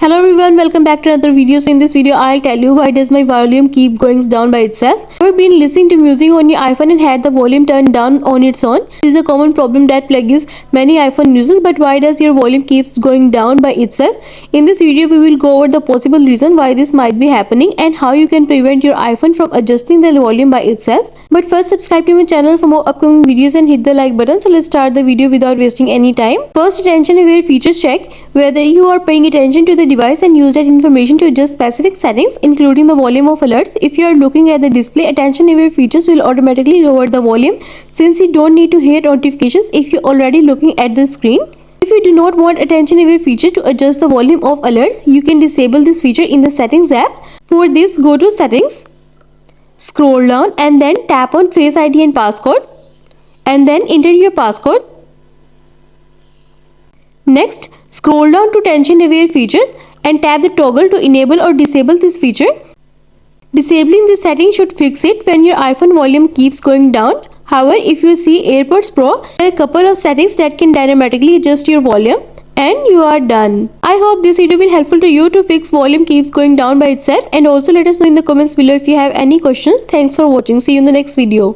Hello everyone, welcome back to another video. So in this video I'll tell you why does my volume keep going down by itself. Ever been listening to music on your iPhone and had the volume turned down on its own? This is a common problem that plagues many iPhone users, but why does your volume keeps going down by itself? In this video we will go over the possible reason why this might be happening and how you can prevent your iPhone from adjusting the volume by itself. But first subscribe to my channel for more upcoming videos and hit the like button. So let's start the video without wasting any time. First, attention aware features check whether you are paying attention to the device and use that information to adjust specific settings, including the volume of alerts. If you are looking at the display, attention aware features will automatically lower the volume since you don't need to hear notifications if you're already looking at the screen. If you do not want attention aware feature to adjust the volume of alerts, you can disable this feature in the settings app. For this, go to settings, scroll down and then tap on Face ID and passcode and then enter your passcode. Next, scroll down to attention aware features and tap the toggle to enable or disable this feature. Disabling this setting should fix it when your iPhone volume keeps going down. However, if you see AirPods Pro, there are a couple of settings that can dynamically adjust your volume and you are done. I hope this video will be helpful to you to fix volume keeps going down by itself, and also let us know in the comments below if you have any questions. Thanks for watching. See you in the next video.